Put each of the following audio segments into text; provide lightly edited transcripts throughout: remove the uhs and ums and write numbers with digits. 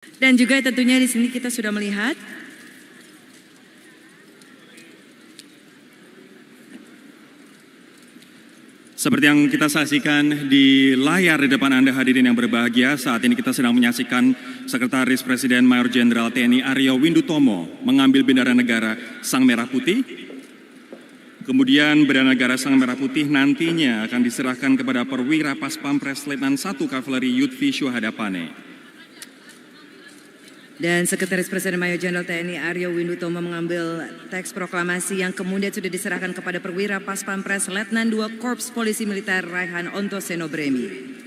Dan juga tentunya di sini kita sudah melihat seperti yang kita saksikan di layar di depan Anda hadirin yang berbahagia, saat ini kita sedang menyaksikan Sekretaris Presiden Mayor Jenderal TNI Aryo Windutomo mengambil bendera negara Sang Merah Putih. Kemudian bendera negara Sang Merah Putih nantinya akan diserahkan kepada Perwira Paspampres Letnan 1 Kavaleri Yudvi Syuhadapane. dan Sekretaris Presiden Mayor Jenderal TNI Aryo Windutomo mengambil teks proklamasi yang kemudian sudah diserahkan kepada Perwira Paspampres Letnan 2 Korps Polisi Militer Raihan Ontoseno Bremi.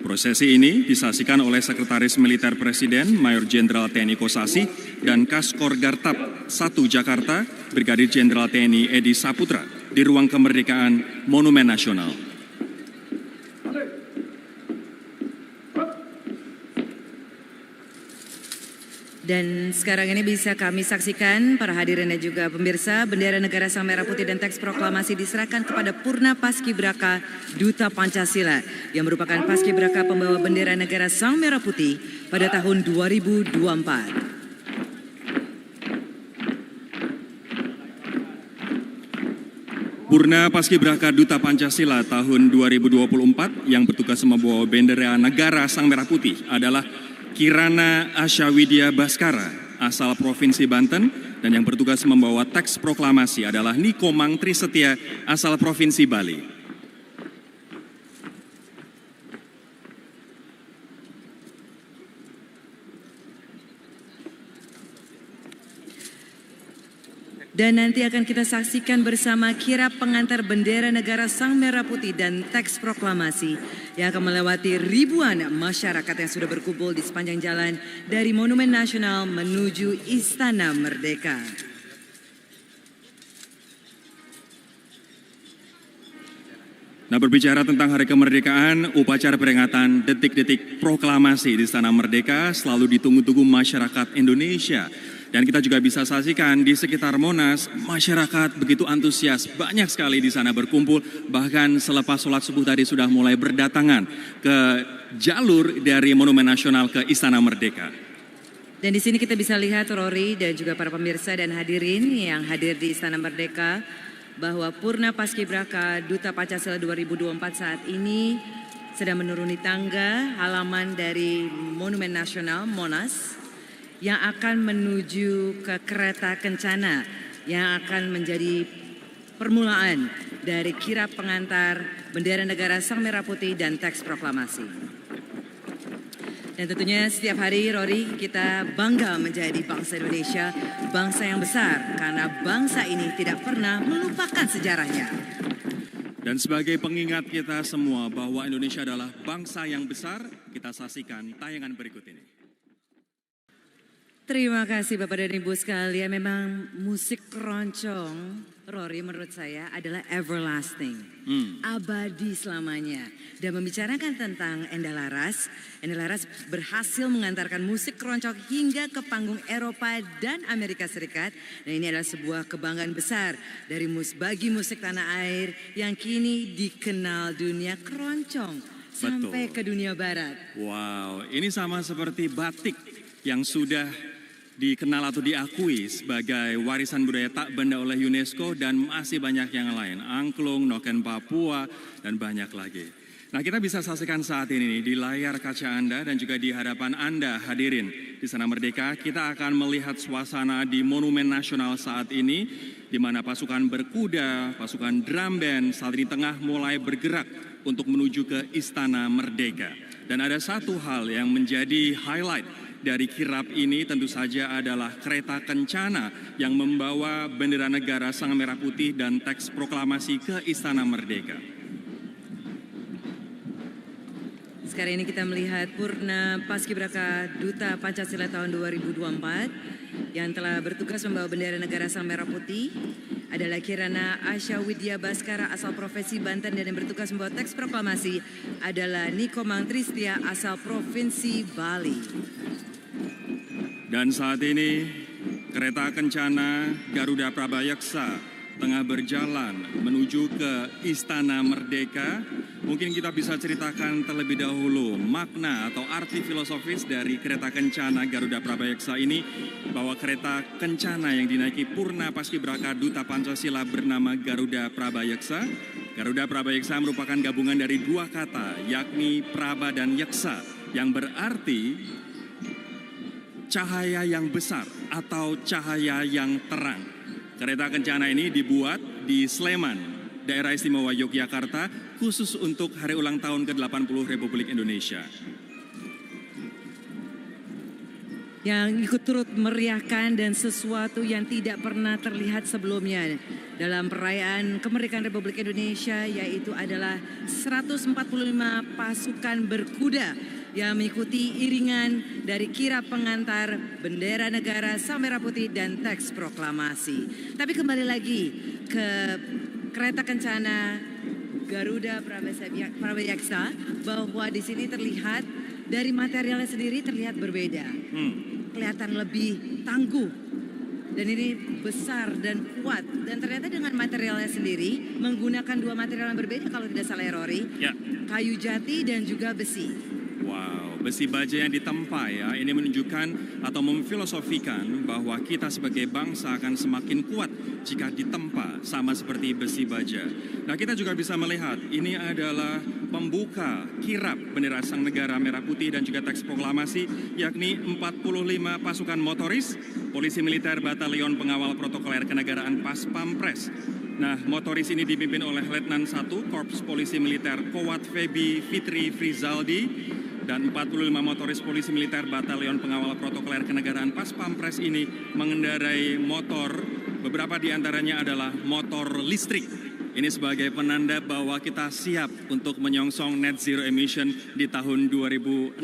Prosesi ini disaksikan oleh Sekretaris Militer Presiden Mayor Jenderal TNI Kosasi dan Kaskor Gartab 1 Jakarta Brigadir Jenderal TNI Edi Saputra di Ruang Kemerdekaan Monumen Nasional. Dan sekarang ini bisa kami saksikan para hadirin dan juga pemirsa, bendera negara Sang Merah Putih dan teks proklamasi diserahkan kepada Purna Paskibraka Duta Pancasila yang merupakan Paskibraka pembawa bendera negara Sang Merah Putih pada tahun 2024. Purna Paskibraka Duta Pancasila tahun 2024 yang bertugas membawa bendera negara Sang Merah Putih adalah Kirana Asyawidya Baskara, asal Provinsi Banten, dan yang bertugas membawa teks proklamasi adalah Niko Mangtri Setia, asal Provinsi Bali. Dan nanti akan kita saksikan bersama kirap pengantar bendera negara Sang Merah Putih dan teks proklamasi yang akan melewati ribuan masyarakat yang sudah berkumpul di sepanjang jalan dari Monumen Nasional menuju Istana Merdeka. Nah, berbicara tentang Hari Kemerdekaan, upacara peringatan detik-detik proklamasi di Istana Merdeka selalu ditunggu-tunggu masyarakat Indonesia. Dan kita juga bisa saksikan di sekitar Monas, masyarakat begitu antusias, banyak sekali di sana berkumpul. Bahkan selepas sholat subuh tadi sudah mulai berdatangan ke jalur dari Monumen Nasional ke Istana Merdeka. Dan di sini kita bisa lihat Rory dan juga para pemirsa dan hadirin yang hadir di Istana Merdeka bahwa Purna Paskibraka Duta Pancasila 2024 saat ini sedang menuruni tangga halaman dari Monumen Nasional Monas yang akan menuju ke kereta kencana yang akan menjadi permulaan dari kirap pengantar bendera negara Sang Merah Putih dan teks proklamasi. Dan tentunya setiap hari Rory kita bangga menjadi bangsa Indonesia, bangsa yang besar karena bangsa ini tidak pernah melupakan sejarahnya. Dan sebagai pengingat kita semua bahwa Indonesia adalah bangsa yang besar, kita saksikan tayangan berikut ini. Terima kasih Bapak dan Ibu sekalian. Memang musik keroncong, Rory menurut saya adalah everlasting, abadi selamanya. Dan membicarakan tentang Enda Laras berhasil mengantarkan musik keroncong hingga ke panggung Eropa dan Amerika Serikat. Dan ini adalah sebuah kebanggaan besar dari bagi musik tanah air yang kini dikenal dunia keroncong sampai ke dunia barat. Wow, ini sama seperti batik yang sudah dikenal atau diakui sebagai warisan budaya tak benda oleh UNESCO dan masih banyak yang lain. Angklung, Noken Papua, dan banyak lagi. Nah, kita bisa saksikan saat ini di layar kaca Anda dan juga di hadapan Anda hadirin di Istana Merdeka. Kita akan melihat suasana di Monumen Nasional saat ini, di mana pasukan berkuda, pasukan drum band saat ini tengah mulai bergerak untuk menuju ke Istana Merdeka. Dan ada satu hal yang menjadi highlight dari kirap ini tentu saja adalah kereta kencana yang membawa bendera negara Sang Merah Putih dan teks proklamasi ke Istana Merdeka. Sekarang ini kita melihat Purna Paskibraka Duta Pancasila tahun 2024 yang telah bertugas membawa bendera negara Sang Merah Putih adalah Kirana Asyawidya Baskara asal Provinsi Banten dan yang bertugas membawa teks proklamasi adalah Niko Mangtri Setia asal Provinsi Bali. Dan saat ini kereta kencana Garuda Prabayaksa tengah berjalan menuju ke Istana Merdeka Mungkin kita bisa ceritakan terlebih dahulu makna atau arti filosofis dari kereta kencana Garuda Prabayeksa ini, bahwa kereta kencana yang dinaiki Purna Paskibraka Duta Pancasila bernama Garuda Prabayeksa. Garuda Prabayeksa merupakan gabungan dari dua kata, yakni Praba dan Yeksa, yang berarti cahaya yang besar atau cahaya yang terang. Kereta kencana ini dibuat di Sleman, Daerah Istimewa Yogyakarta, khusus untuk hari ulang tahun ke-80 Republik Indonesia. Yang ikut turut meriahkan dan sesuatu yang tidak pernah terlihat sebelumnya dalam perayaan kemerdekaan Republik Indonesia, yaitu adalah 145 pasukan berkuda yang mengikuti iringan dari kirap pengantar bendera negara, sang merah putih dan teks proklamasi. Tapi kembali lagi ke kereta kencana Garuda Prabayeksa, bahwa di sini terlihat dari materialnya sendiri terlihat berbeda. Kelihatan lebih tangguh dan ini besar dan kuat, dan ternyata dengan materialnya sendiri menggunakan dua material yang berbeda kalau tidak salah, Rory. Ya. Kayu jati dan juga besi. Wow, besi baja yang ditempa ya, ini menunjukkan atau memfilosofikan bahwa kita sebagai bangsa akan semakin kuat jika ditempa sama seperti besi baja. Nah, kita juga bisa melihat ini adalah pembuka kirap bendera Sang Negara Merah Putih dan juga teks proklamasi, yakni 45 pasukan motoris, Polisi Militer Batalion Pengawal Protokoler Kenegaraan Pas Pampres. Nah, motoris ini dipimpin oleh Letnan 1 Korps Polisi Militer Kowat Febi Fitri Frizaldi, dan 45 motoris Polisi Militer Batalion Pengawal Protokoler Kenegaraan Pas Pampres ini mengendarai motor, beberapa di antaranya adalah motor listrik. Ini sebagai penanda bahwa kita siap untuk menyongsong net zero emission di tahun 2060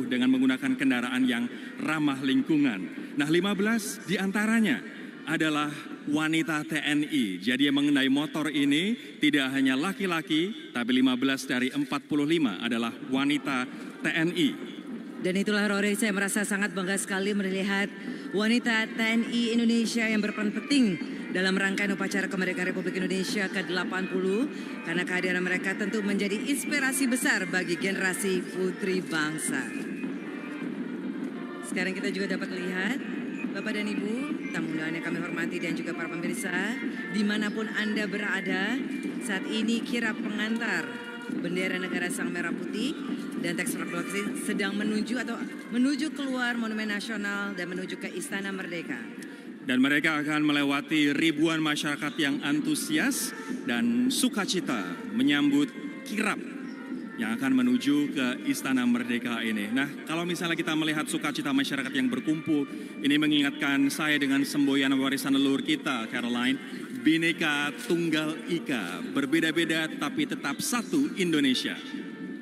dengan menggunakan kendaraan yang ramah lingkungan. Nah, 15 di antaranya adalah wanita TNI. Jadi yang mengenai motor ini tidak hanya laki-laki, tapi 15 dari 45 adalah wanita TNI. Dan itulah, Rory, saya merasa sangat bangga sekali melihat wanita TNI Indonesia yang berperan penting dalam rangkaian upacara kemerdekaan Republik Indonesia ke-80, karena kehadiran mereka tentu menjadi inspirasi besar bagi generasi putri bangsa. Sekarang kita juga dapat lihat, Bapak dan Ibu, tamu undangan yang kami hormati dan juga para pemirsa, dimanapun Anda berada, saat ini kirap pengantar bendera negara Sang Merah Putih dan teks proklamasi sedang menuju keluar Monumen Nasional dan menuju ke Istana Merdeka. Dan mereka akan melewati ribuan masyarakat yang antusias dan sukacita menyambut kirap yang akan menuju ke Istana Merdeka ini. Nah, kalau misalnya kita melihat sukacita masyarakat yang berkumpul, ini mengingatkan saya dengan semboyan warisan leluhur kita, Caroline, Bhinneka Tunggal Ika, berbeda-beda tapi tetap satu Indonesia.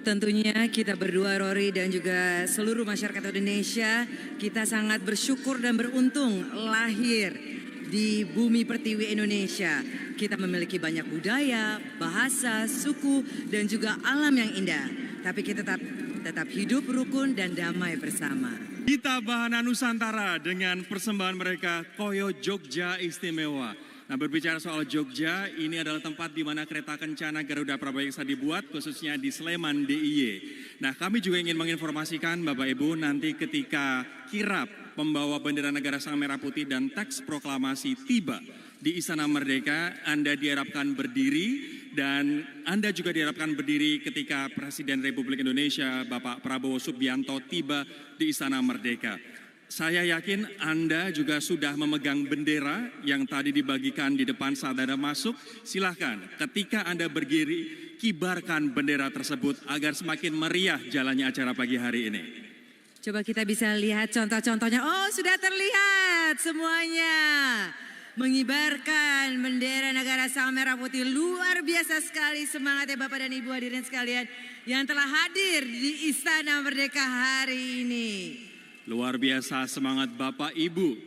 Tentunya kita berdua, Rory, dan juga seluruh masyarakat Indonesia, kita sangat bersyukur dan beruntung lahir di bumi pertiwi Indonesia. Kita memiliki banyak budaya, bahasa, suku, dan juga alam yang indah. Tapi kita tetap hidup rukun dan damai bersama. Kita Bahana Nusantara dengan persembahan mereka Koyo Jogja Istimewa. Nah, berbicara soal Jogja, ini adalah tempat di mana kereta kencana Garuda Prabayeksa dibuat, khususnya di Sleman, DIY. Nah, kami juga ingin menginformasikan Bapak Ibu, nanti ketika kirap pembawa bendera negara Sang Merah Putih dan teks proklamasi tiba di Istana Merdeka, Anda diharapkan berdiri, dan Anda juga diharapkan berdiri ketika Presiden Republik Indonesia Bapak Prabowo Subianto tiba di Istana Merdeka. Saya yakin Anda juga sudah memegang bendera yang tadi dibagikan di depan saat Anda masuk. Silahkan ketika Anda berdiri, kibarkan bendera tersebut agar semakin meriah jalannya acara pagi hari ini. Coba kita bisa lihat contoh-contohnya. Oh, sudah terlihat semuanya. Mengibarkan bendera negara Sang Merah Putih. Luar biasa sekali semangatnya Bapak dan Ibu hadirin sekalian yang telah hadir di Istana Merdeka hari ini. Luar biasa semangat Bapak Ibu.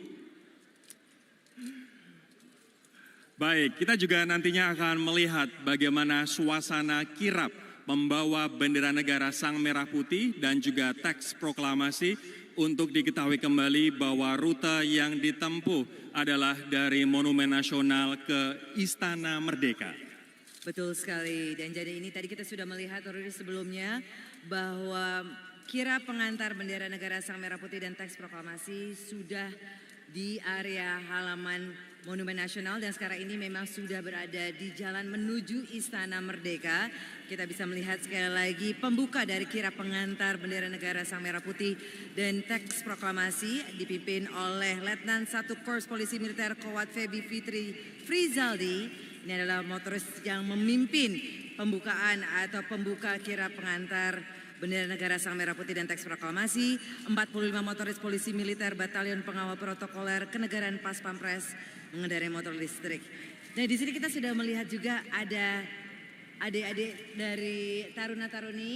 Baik, kita juga nantinya akan melihat bagaimana suasana kirap membawa bendera negara Sang Merah Putih dan juga teks proklamasi. Untuk diketahui kembali bahwa rute yang ditempuh adalah dari Monumen Nasional ke Istana Merdeka. Betul sekali. Dan jadi ini tadi kita sudah melihat Rori sebelumnya bahwa kirap pengantar bendera negara Sang Merah Putih dan teks proklamasi sudah di area halaman Monumen Nasional dan sekarang ini memang sudah berada di jalan menuju Istana Merdeka. Kita bisa melihat sekali lagi pembuka dari kirap pengantar bendera negara Sang Merah Putih dan teks proklamasi dipimpin oleh Letnan 1 Korps Polisi Militer Kowat Febi Fitri Frizaldi. Ini adalah motoris yang memimpin pembukaan atau pembuka kirap pengantar bendera negara Sang Merah Putih dan teks proklamasi. 45 motoris polisi militer Batalion Pengawal Protokoler Kenegaraan Pas Pampres mengendarai motor listrik. Nah, di sini kita sudah melihat juga ada adik-adik dari taruna-taruni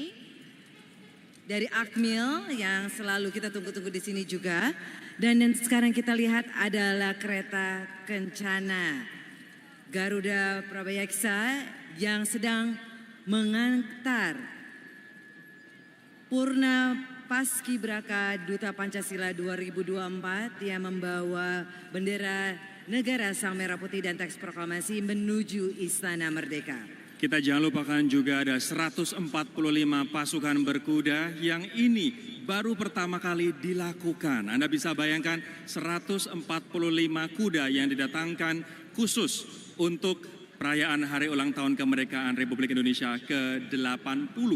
dari Akmil yang selalu kita tunggu-tunggu di sini juga. Dan yang sekarang kita lihat adalah kereta Kencana Garuda Prabayaksa yang sedang mengantar Purna Paskibraka Duta Pancasila 2024 yang membawa bendera negara Sang Merah Putih dan teks proklamasi menuju Istana Merdeka. Kita jangan lupakan juga ada 145 pasukan berkuda yang ini baru pertama kali dilakukan. Anda bisa bayangkan 145 kuda yang didatangkan khusus untuk perayaan Hari Ulang Tahun Kemerdekaan Republik Indonesia ke-80.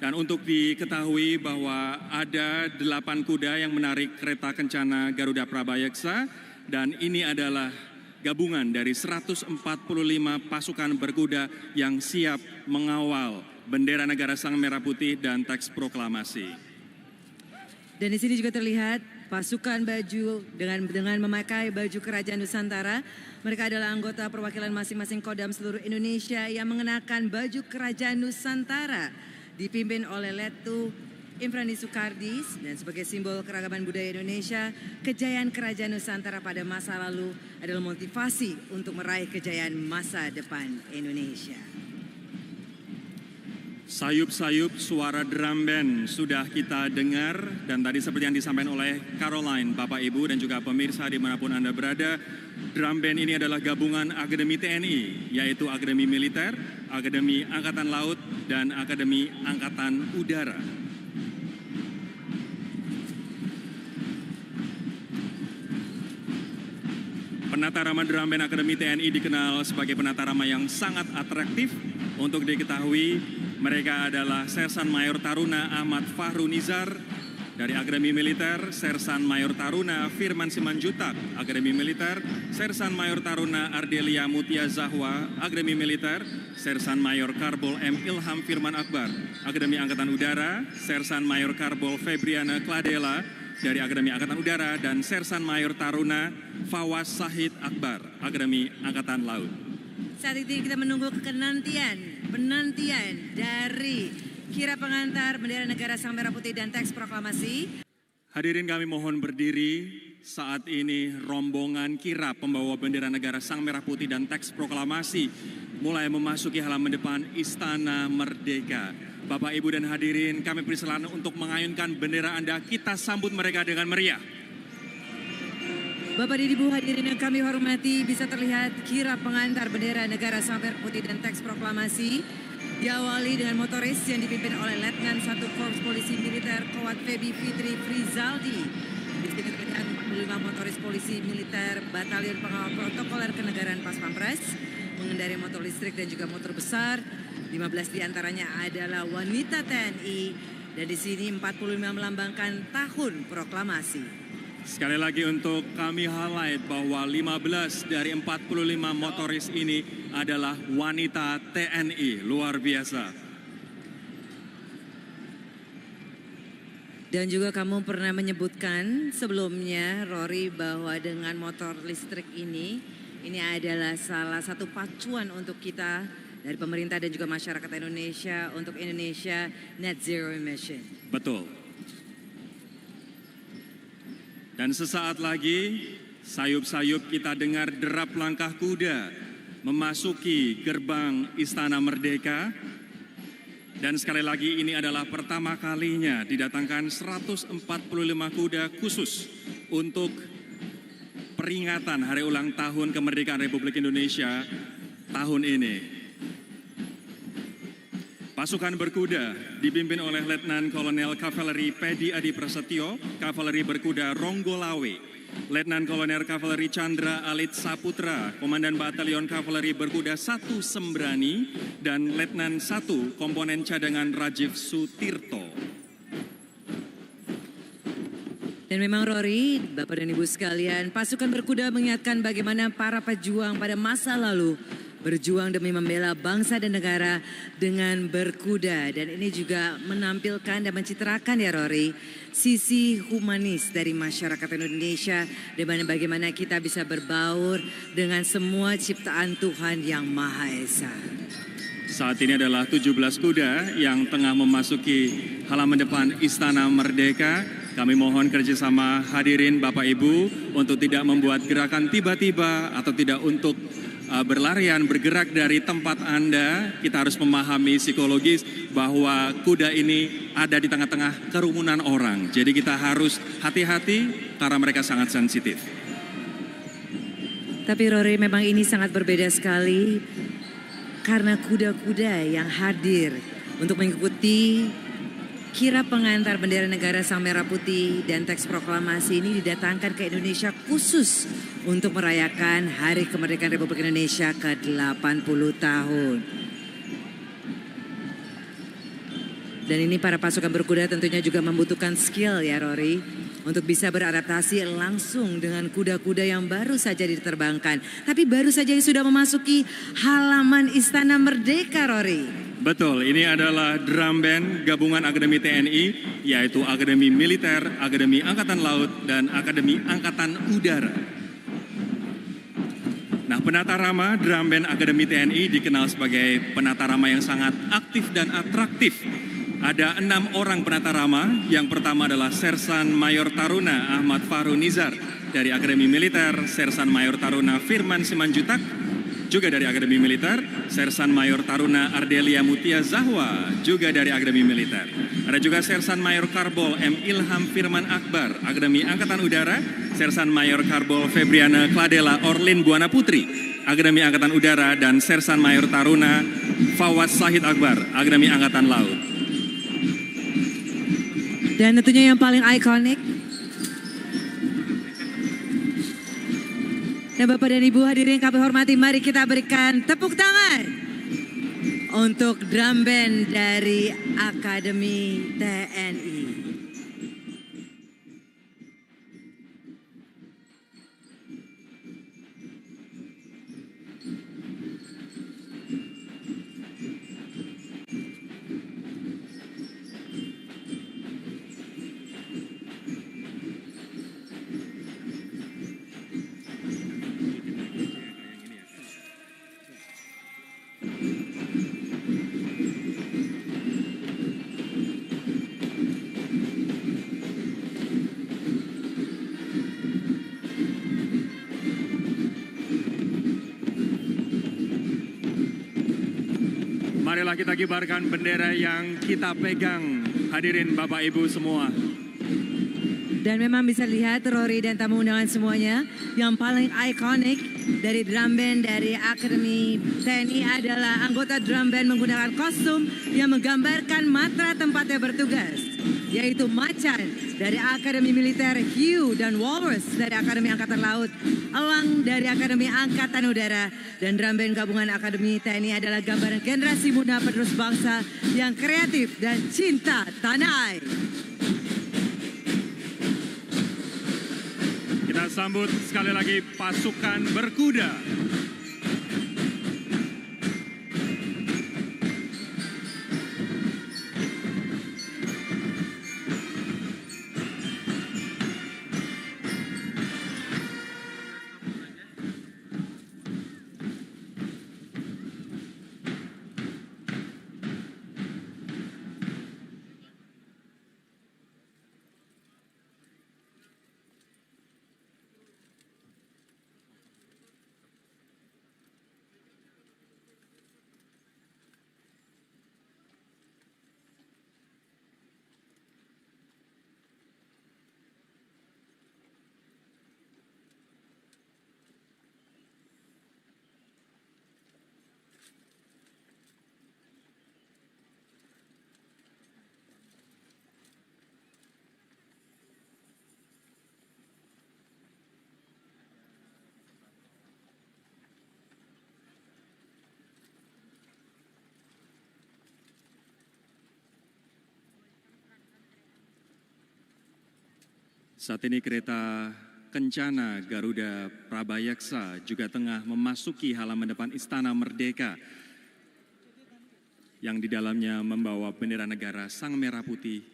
Dan untuk diketahui bahwa ada 8 kuda yang menarik kereta Kencana Garuda Prabayaksa dan ini adalah gabungan dari 145 pasukan berkuda yang siap mengawal bendera negara Sang Merah Putih dan teks proklamasi. Dan di sini juga terlihat pasukan baju dengan memakai baju Kerajaan Nusantara. Mereka adalah anggota perwakilan masing-masing Kodam seluruh Indonesia yang mengenakan baju Kerajaan Nusantara dipimpin oleh Letu Infrani Sukardis dan sebagai simbol keragaman budaya Indonesia, kejayaan Kerajaan Nusantara pada masa lalu adalah motivasi untuk meraih kejayaan masa depan Indonesia. Sayup-sayup suara drum band sudah kita dengar dan tadi seperti yang disampaikan oleh Caroline, Bapak Ibu dan juga pemirsa dimanapun Anda berada, drum band ini adalah gabungan Akademi TNI yaitu Akademi Militer, Akademi Angkatan Laut dan Akademi Angkatan Udara. Penata rama drum band Akademi TNI dikenal sebagai penata rama yang sangat atraktif. Untuk diketahui, mereka adalah Sersan Mayor Taruna Ahmad Fahrunizar dari Akademi Militer, Sersan Mayor Taruna Firman Simanjutak, Akademi Militer, Sersan Mayor Taruna Ardelia Mutia Zahwa, Akademi Militer, Sersan Mayor Karbol M. Ilham Firman Akbar, Akademi Angkatan Udara, Sersan Mayor Karbol Febriana Kladela dari Akademi Angkatan Udara, dan Sersan Mayor Taruna Fawaz Sahid Akbar, Akademi Angkatan Laut. Saat ini kita menunggu penantian dari kirap pengantar bendera negara Sang Merah Putih dan teks proklamasi. Hadirin kami mohon berdiri. Saat ini rombongan kirap pembawa bendera negara Sang Merah Putih dan teks proklamasi mulai memasuki halaman depan Istana Merdeka. Bapak, Ibu dan hadirin, kami persilakan untuk mengayunkan bendera Anda. Kita sambut mereka dengan meriah. Bapak dan Ibu hadirin yang kami hormati, bisa terlihat kirap pengantar bendera negara Sang Merah Putih dan teks proklamasi diawali dengan motoris yang dipimpin oleh Letnan 1 Korps Polisi Militer Kowat Febi Fitri Frizaldi. Di sini terlihat 45 motoris polisi militer Batalion Pengawal Protokoler Kenegaraan Pas Pampres mengendarai motor listrik dan juga motor besar. 15 diantaranya adalah wanita TNI dan di sini 45 melambangkan tahun proklamasi. Sekali lagi untuk kami highlight bahwa 15 dari 45 motoris ini adalah wanita TNI, luar biasa. Dan juga kamu pernah menyebutkan sebelumnya, Rory, bahwa dengan motor listrik ini adalah salah satu pacuan untuk kita dari pemerintah dan juga masyarakat Indonesia untuk Indonesia Net Zero Emission. Betul. Dan sesaat lagi, sayup-sayup kita dengar derap langkah kuda memasuki gerbang Istana Merdeka. Dan sekali lagi ini adalah pertama kalinya didatangkan 145 kuda khusus untuk peringatan Hari Ulang Tahun Kemerdekaan Republik Indonesia tahun ini. Pasukan berkuda dipimpin oleh Letnan Kolonel Kavaleri Pedi Adi Prasetyo, Kavaleri berkuda Ronggolawe, Letnan Kolonel Kavaleri Chandra Alit Saputra, Komandan Batalion Kavaleri berkuda 1 Sembrani, dan Letnan 1 Komponen Cadangan Rajiv Sutirto. Dan memang Rory, Bapak dan Ibu sekalian, pasukan berkuda mengingatkan bagaimana para pejuang pada masa lalu berjuang demi membela bangsa dan negara dengan berkuda. Dan ini juga menampilkan dan mencitrakan ya Rory, sisi humanis dari masyarakat Indonesia, di mana bagaimana kita bisa berbaur dengan semua ciptaan Tuhan yang Maha Esa. Saat ini adalah 17 kuda yang tengah memasuki halaman depan Istana Merdeka. Kami mohon kerjasama hadirin Bapak Ibu untuk tidak membuat gerakan tiba-tiba atau tidak untuk berlarian, bergerak dari tempat Anda. Kita harus memahami psikologis bahwa kuda ini ada di tengah-tengah kerumunan orang. Jadi kita harus hati-hati karena mereka sangat sensitif. Tapi Rory, memang ini sangat berbeda sekali karena kuda-kuda yang hadir untuk mengikuti kirap pengantar bendera negara Sang Merah Putih dan teks proklamasi ini didatangkan ke Indonesia khusus untuk merayakan Hari Kemerdekaan Republik Indonesia ke-80 tahun. Dan ini para pasukan berkuda tentunya juga membutuhkan skill ya Rory, untuk bisa beradaptasi langsung dengan kuda-kuda yang baru saja diterbangkan. Tapi baru saja sudah memasuki halaman Istana Merdeka Rory. Betul, ini adalah drum band gabungan Akademi TNI, yaitu Akademi Militer, Akademi Angkatan Laut, dan Akademi Angkatan Udara. Nah, penata rama drum band Akademi TNI dikenal sebagai penata rama yang sangat aktif dan atraktif. Ada 6 orang penata rama. Yang pertama adalah Sersan Mayor Taruna Ahmad Fahru Nizar dari Akademi Militer, Sersan Mayor Taruna Firman Simanjutak juga dari Akademi Militer, Sersan Mayor Taruna Ardelia Mutia Zahwa juga dari Akademi Militer. Ada juga Sersan Mayor Karbol M. Ilham Firman Akbar, Akademi Angkatan Udara, Sersan Mayor Karbol Febriana Kladela Orlin Buana Putri, Akademi Angkatan Udara, dan Sersan Mayor Taruna Fawaz Sahid Akbar, Akademi Angkatan Laut. Dan tentunya yang paling ikonik, dan Bapak dan Ibu hadirin yang kami hormati, mari kita berikan tepuk tangan untuk drum band dari Akademi TNI. Marilah kita kibarkan bendera yang kita pegang, hadirin Bapak Ibu semua. Dan memang bisa lihat Rory dan tamu undangan semuanya, yang paling ikonik dari drum band dari Akademi TNI adalah anggota drum band menggunakan kostum yang menggambarkan matra tempatnya bertugas, yaitu Macan dari Akademi Militer, Hiu dan Walrus dari Akademi Angkatan Laut, Elang dari Akademi Angkatan Udara, dan drum band gabungan Akademi TNI adalah gambaran generasi muda penerus bangsa yang kreatif dan cinta tanah air. Kita sambut sekali lagi pasukan berkuda. Saat ini kereta Kencana Garuda Prabayaksa juga tengah memasuki halaman depan Istana Merdeka yang di dalamnya membawa bendera negara Sang Merah Putih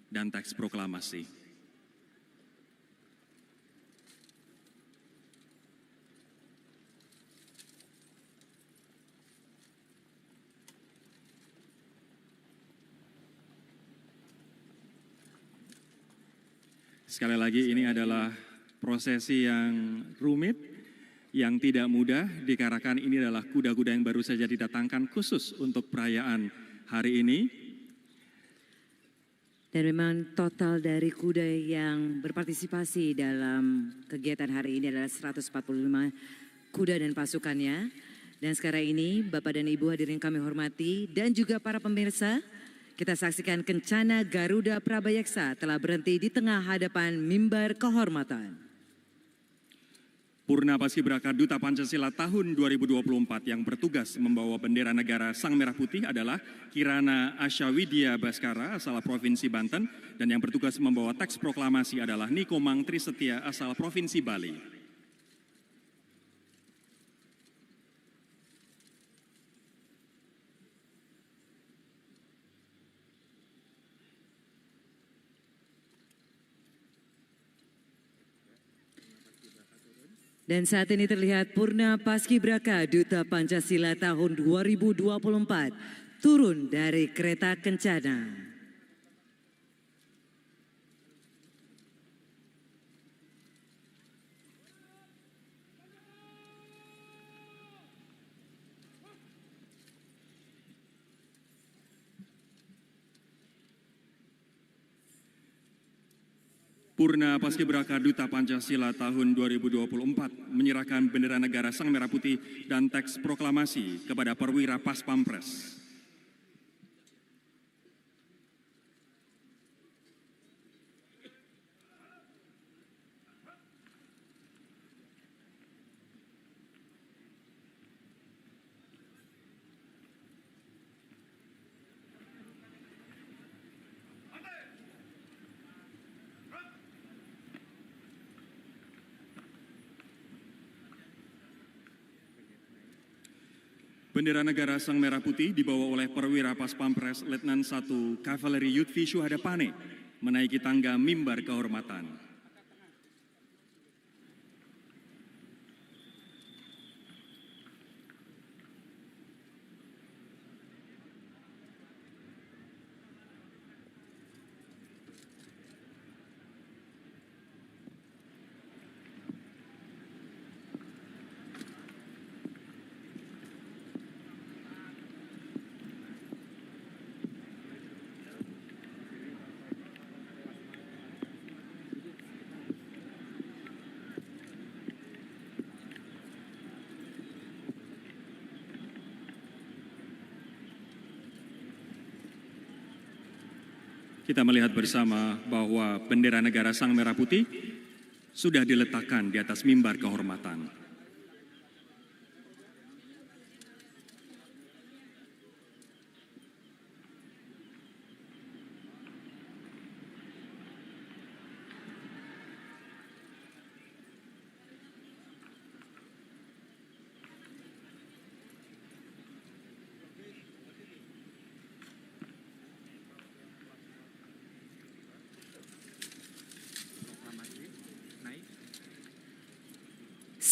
dan teks proklamasi. Sekali lagi ini adalah prosesi yang rumit, yang tidak mudah dikarenakan ini adalah kuda-kuda yang baru saja didatangkan khusus untuk perayaan hari ini. Dan memang total dari kuda yang berpartisipasi dalam kegiatan hari ini adalah 145 kuda dan pasukannya. Dan sekarang ini Bapak dan Ibu hadirin kami hormati dan juga para pemirsa, kita saksikan Kencana Garuda Prabayaksa telah berhenti di tengah hadapan mimbar kehormatan. Purna Paskibraka Duta Pancasila tahun 2024 yang bertugas membawa bendera negara Sang Merah Putih adalah Kirana Asyawidya Baskara asal Provinsi Banten, dan yang bertugas membawa teks proklamasi adalah Niko Mangtri Setia asal Provinsi Bali. Dan saat ini terlihat Purna Paskibraka Duta Pancasila tahun 2024 turun dari kereta Kencana. Purna Paskibraka Duta Pancasila tahun 2024 menyerahkan bendera negara Sang Merah Putih dan teks proklamasi kepada perwira Pas Pampres. Bendera negara Sang Merah Putih dibawa oleh perwira Pas Pampres Letnan 1 Kavaleri Yudvi Syuhadapane menaiki tangga mimbar kehormatan. Kita melihat bersama bahwa bendera negara Sang Merah Putih sudah diletakkan di atas mimbar kehormatan.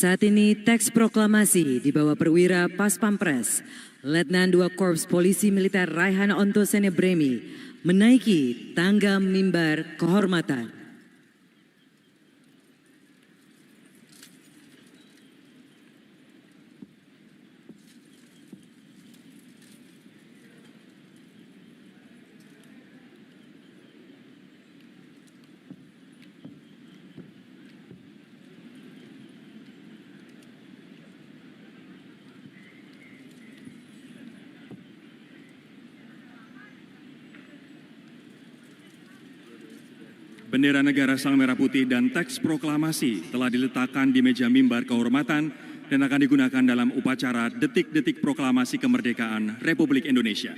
Saat ini teks proklamasi dibawa perwira Pas Pampres, Letnan 2 Korps Polisi Militer Raihan Ontosene Bremi menaiki tangga mimbar kehormatan. Bendera negara Sang Merah Putih dan teks proklamasi telah diletakkan di meja mimbar kehormatan dan akan digunakan dalam upacara detik-detik proklamasi kemerdekaan Republik Indonesia.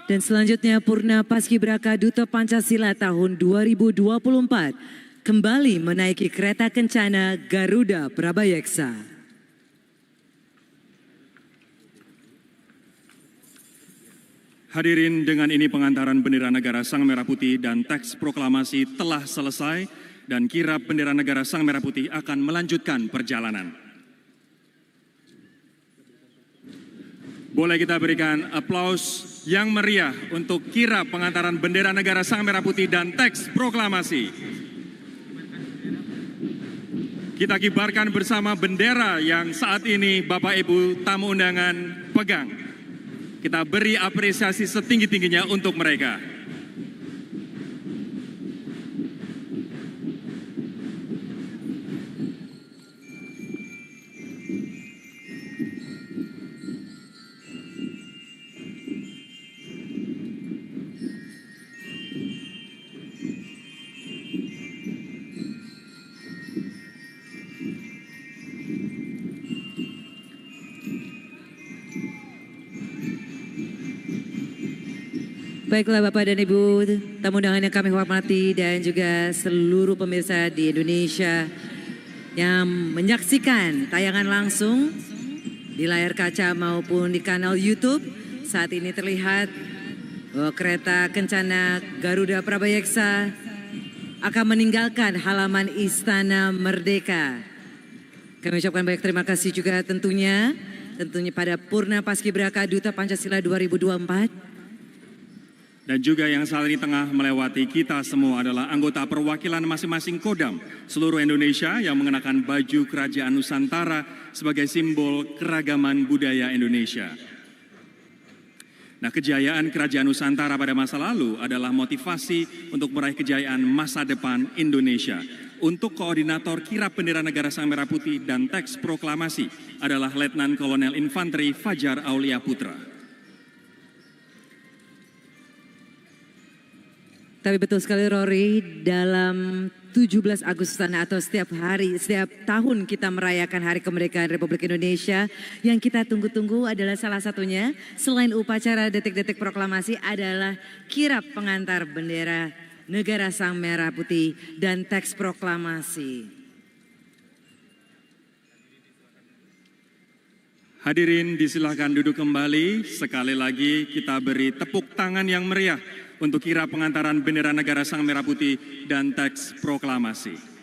Dan selanjutnya Purna Paskibraka Duta Pancasila tahun 2024 kembali menaiki kereta kencana Garuda Prabayeksa. Hadirin, dengan ini pengantaran bendera negara Sang Merah Putih dan teks proklamasi telah selesai dan kirap bendera negara Sang Merah Putih akan melanjutkan perjalanan. Boleh kita berikan aplaus yang meriah untuk kirap pengantaran bendera negara Sang Merah Putih dan teks proklamasi. Kita kibarkan bersama bendera yang saat ini Bapak Ibu tamu undangan pegang. Kita beri apresiasi setinggi-tingginya untuk mereka. Baiklah Bapak dan Ibu, tamu undangan yang kami hormati dan juga seluruh pemirsa di Indonesia yang menyaksikan tayangan langsung di layar kaca maupun di kanal YouTube. Saat ini terlihat bahwa kereta kencana Garuda Prabayeksa akan meninggalkan halaman Istana Merdeka. Kami ucapkan banyak terima kasih juga tentunya pada Purna Paskibraka Duta Pancasila 2024. Dan juga yang saat ini tengah melewati kita semua adalah anggota perwakilan masing-masing Kodam seluruh Indonesia yang mengenakan baju Kerajaan Nusantara sebagai simbol keragaman budaya Indonesia. Nah, kejayaan Kerajaan Nusantara pada masa lalu adalah motivasi untuk meraih kejayaan masa depan Indonesia. Untuk koordinator kirap bendera negara Sang Merah Putih dan teks proklamasi adalah Letnan Kolonel Infanteri Fajar Aulia Putra. Tapi betul sekali Rory, dalam 17 Agustusan atau setiap tahun kita merayakan Hari Kemerdekaan Republik Indonesia, yang kita tunggu-tunggu adalah salah satunya selain upacara detik-detik proklamasi adalah kirap pengantar bendera negara Sang Merah Putih dan teks proklamasi. Hadirin disilakan duduk kembali, sekali lagi kita beri tepuk tangan yang meriah untuk kirap pengantaran bendera negara Sang Merah Putih dan teks proklamasi.